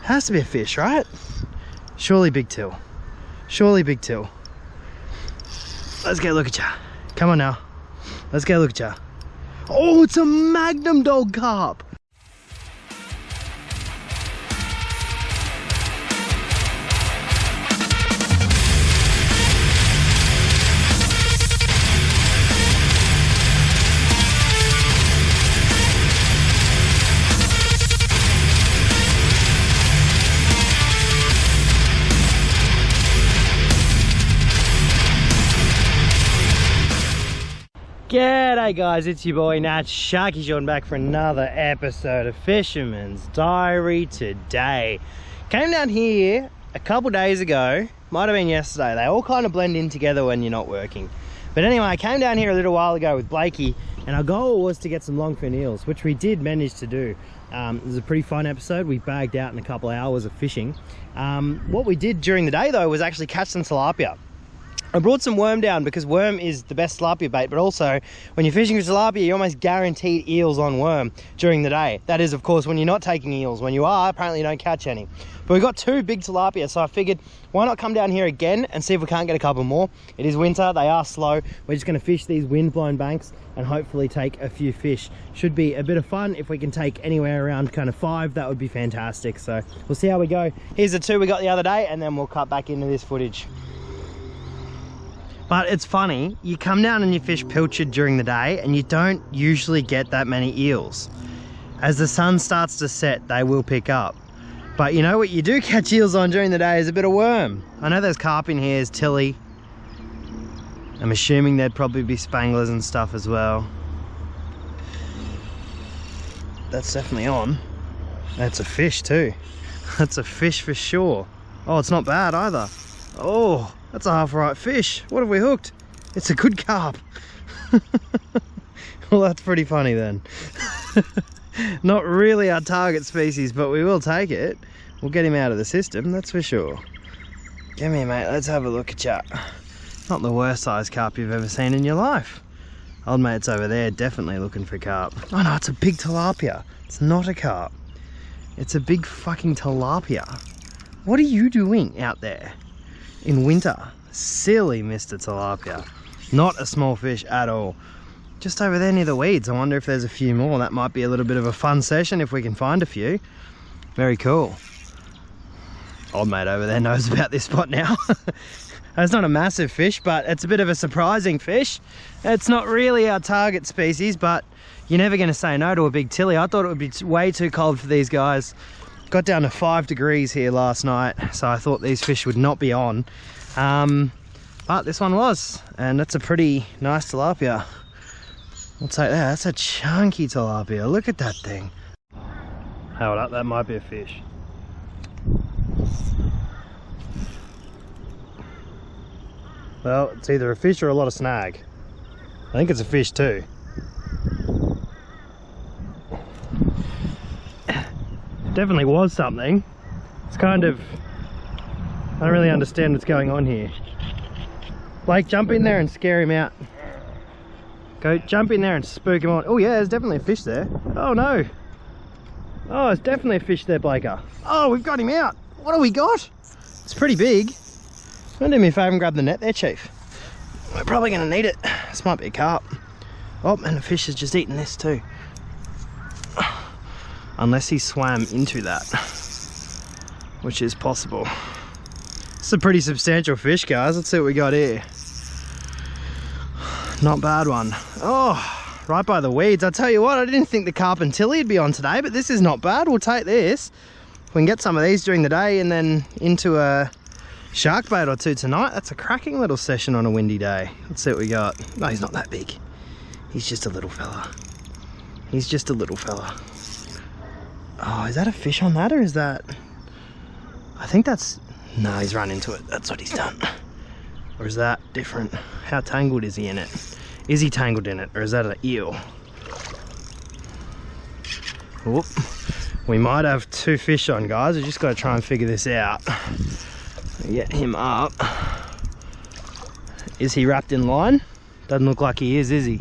Has to be a fish, right? Surely big till. Surely big till. Let's go look at ya. Come on now. Let's go look at ya. Oh, it's a magnum dog carp. G'day guys, it's your boy Nat Sharky Jordan back for another episode of Fisherman's Diary today. Came down here a couple days ago, might have been yesterday. They all kind of blend in together when you're not working. But anyway, I came down here a little while ago with Blakey and our goal was to get some longfin eels, which we did manage to do. It was a pretty fun episode. We bagged out in a couple of hours of fishing. What we did during the day though was actually catch some tilapia. I brought some worm down because worm is the best tilapia bait, but also when you're fishing for tilapia, you're almost guaranteed eels on worm during the day. That is, of course, when you're not taking eels. When you are, apparently you don't catch any. But we got two big tilapia, so I figured why not come down here again and see if we can't get a couple more. It is winter, they are slow. We're just going to fish these wind-blown banks and hopefully take a few fish. Should be a bit of fun. If we can take anywhere around kind of 5, that would be fantastic. So we'll see how we go. Here's the 2 we got the other day, and then we'll cut back into this footage. But it's funny, you come down and you fish pilchard during the day and you don't usually get that many eels. As the sun starts to set, they will pick up. But you know what you do catch eels on during the day is a bit of worm. I know there's carp in here, there's tilly. I'm assuming there'd probably be spanglers and stuff as well. That's definitely on. That's a fish too. That's a fish for sure. Oh, it's not bad either. Oh, that's a half right fish. What have we hooked? It's a good carp. Well, that's pretty funny then. Not really our target species, but we will take it. We'll get him out of the system, that's for sure. Come here, mate. Let's have a look at ya. Not the worst size carp you've ever seen in your life. Old mate's over there, definitely looking for carp. Oh no, it's a big tilapia. It's not a carp. It's a big fucking tilapia. What are you doing out there in winter? Silly Mr. Tilapia. Not a small fish at all. Just over there near the weeds. I wonder if there's a few more. That might be a little bit of a fun session if we can find a few. Very cool. Old mate over there knows about this spot now. It's not a massive fish, but it's a bit of a surprising fish. It's not really our target species, but you're never going to say no to a big tilly. I thought it would be way too cold for these guys. Got down to 5 degrees here last night, so I thought these fish would not be on. But this one was, and that's a pretty nice tilapia. We'll take that. That's a chunky tilapia. Look at that thing. Hold up, that might be a fish. Well, it's either a fish or a lot of snag. I think it's a fish too. Definitely was something. It's kind of, I don't really understand what's going on here. Blake, jump in there and scare him out. Go jump in there and spook him on. Oh yeah, there's definitely a fish there. Oh no. Oh, it's definitely a fish there, Blaker. Oh, we've got him out. What have we got? It's pretty big. Don't do me a favour and grab the net there, Chief. We're probably going to need it. This might be a carp. Oh, and the fish has just eaten this too. Unless he swam into that, which is possible. It's a pretty substantial fish, guys. Let's see what we got here. Not bad one. Oh, right by the weeds. I tell you what, I didn't think the carp and tilly would be on today, but this is not bad. We'll take this. We can get some of these during the day and then into a shark bait or two tonight. That's a cracking little session on a windy day. Let's see what we got. No, he's not that big. He's just a little fella. He's just a little fella. Oh, is that a fish on that, or is that... I think that's... No, he's run into it. That's what he's done. Or is that different? How tangled is he in it? Is he tangled in it, or is that an eel? Whoop. We might have 2 fish on, guys. We just got to try and figure this out. Get him up. Is he wrapped in line? Doesn't look like he is he?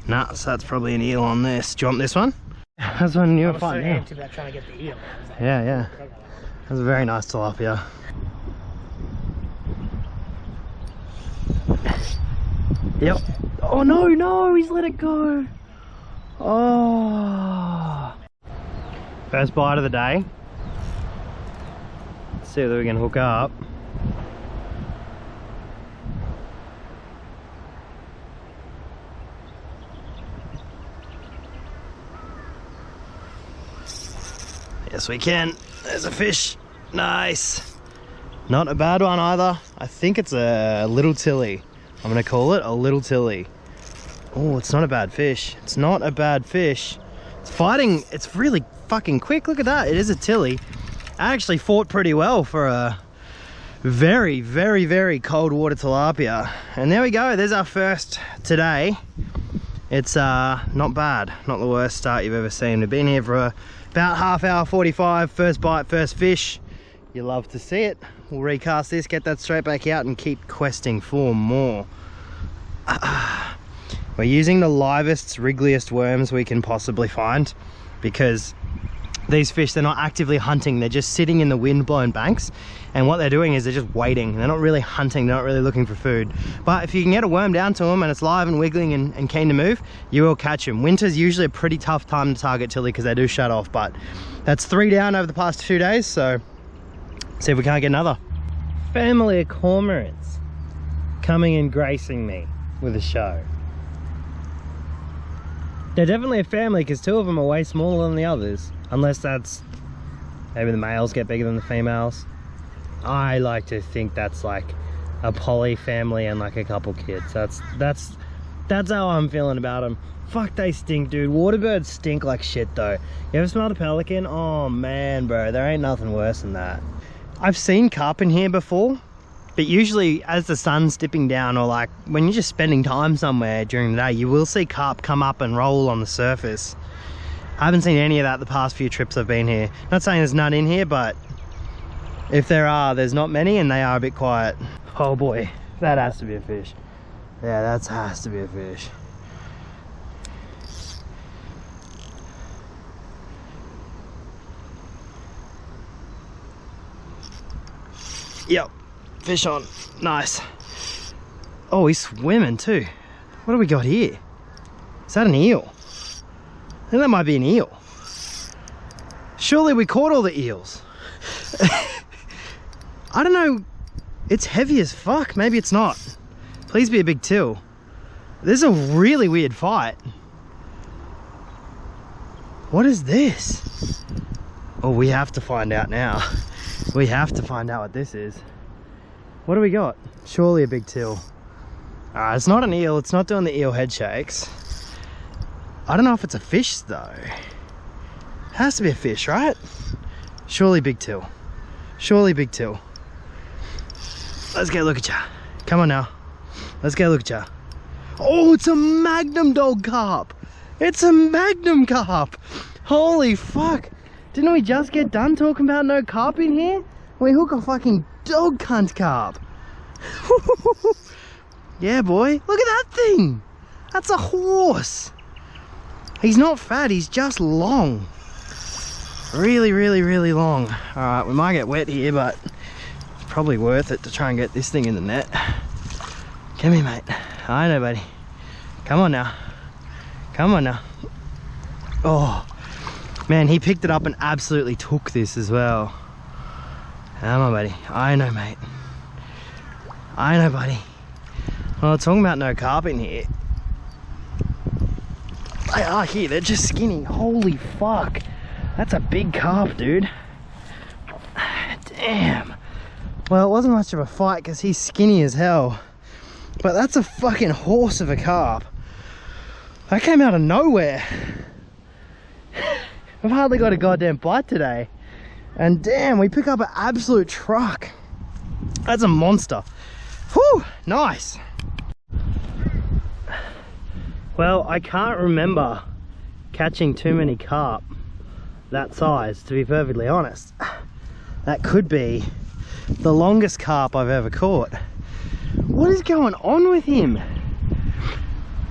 Nah, so that's probably an eel on this. Do you want this one? That's one you were fighting. About trying to get the eel. Yeah. That's a very nice tilapia. Yep. Oh no, no, he's let it go. Oh. First bite of the day. Let's see whether we can hook up. Yes, we can. There's a fish. Nice. Not a bad one either. I think it's a little tilly. I'm gonna call it a little tilly. Oh, it's not a bad fish. It's not a bad fish. It's fighting. It's really fucking quick. Look at that. It is a tilly. I actually fought pretty well for a very, very, very cold water tilapia. And there we go. There's our first today. It's not bad. Not the worst start you've ever seen. We've been here for about half hour 45. First bite, first fish. You love to see it. We'll recast this, get that straight back out and keep questing for more. We're using the livest, wriggliest worms we can possibly find, because these fish, they're not actively hunting, they're just sitting in the wind-blown banks, and what they're doing is they're just waiting. They're not really hunting, they're not really looking for food. But if you can get a worm down to them and it's live and wiggling and keen to move, you will catch them. Winter's usually a pretty tough time to target tilly because they do shut off, but that's 3 down over the past 2 days, so see if we can't get another. Family of cormorants coming and gracing me with a show. They're definitely a family because 2 of them are way smaller than the others, unless that's maybe the males get bigger than the females. I like to think that's like a poly family and like a couple kids. That's how I'm feeling about them. Fuck, they stink, dude. Waterbirds stink like shit though. You ever smelled a pelican? Oh man, bro, there ain't nothing worse than that. I've seen carp in here before, but usually as the sun's dipping down, or like when you're just spending time somewhere during the day, you will see carp come up and roll on the surface. I haven't seen any of that the past few trips I've been here. Not saying there's none in here, but if there are, there's not many and they are a bit quiet. Oh boy, that has to be a fish. Yeah, that has to be a fish. Yep, fish on, nice. Oh, he's swimming too. What do we got here? Is that an eel? I think that might be an eel. Surely we caught all the eels. I don't know, it's heavy as fuck. Maybe it's not. Please be a big till. This is a really weird fight. What is this? Oh, we have to find out now. We have to find out what this is. What do we got? Surely a big till. It's not an eel. It's not doing the eel head shakes. I don't know if it's a fish though. It has to be a fish, right? Surely big till. Surely big till. Let's go look at ya. Come on now. Let's go look at ya. Oh, it's a magnum dog carp. It's a magnum carp. Holy fuck. Didn't we just get done talking about no carp in here? We hook a fucking dog cunt carp. Yeah, boy. Look at that thing. That's a horse. He's not fat, he's just long. Really, really, really long. Alright, we might get wet here, but it's probably worth it to try and get this thing in the net. Come here, mate. I know, buddy. Come on now. Come on now. Oh. Man, he picked it up and absolutely took this as well. Come on, buddy. I know, mate. I know, buddy. Well, talking about no carp in here. They are here. They're just skinny. Holy fuck. That's a big carp, dude. Damn. Well, it wasn't much of a fight because he's skinny as hell. But that's a fucking horse of a carp. That came out of nowhere. I've hardly got a goddamn bite today. And damn, we pick up an absolute truck. That's a monster. Whew, nice. Well, I can't remember catching too many carp that size, to be perfectly honest. That could be the longest carp I've ever caught. What is going on with him?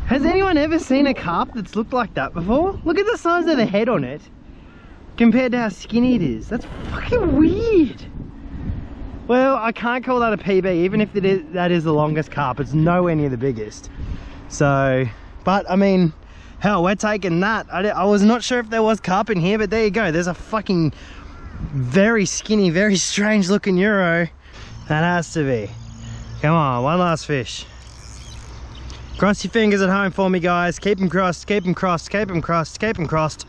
Has anyone ever seen a carp that's looked like that before? Look at the size of the head on it. compared to how skinny it is. That's fucking weird. Well, I can't call that a PB, even if that is the longest carp. It's nowhere near the biggest. So, but I mean, hell, we're taking that. I was not sure if there was carp in here, but there you go. There's a fucking very skinny, very strange looking Euro. That has to be. Come on, one last fish. Cross your fingers at home for me, guys. Keep them crossed, keep them crossed, keep them crossed, keep them crossed.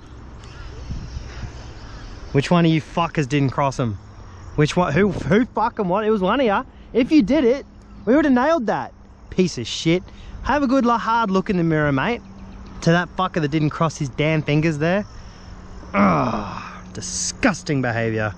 Which one of you fuckers didn't cross them? Which one? Who fucking what? It was one of ya. If you did it, we would have nailed that. Piece of shit. Have a good hard look in the mirror, mate. To that fucker that didn't cross his damn fingers there. Ugh, disgusting behaviour.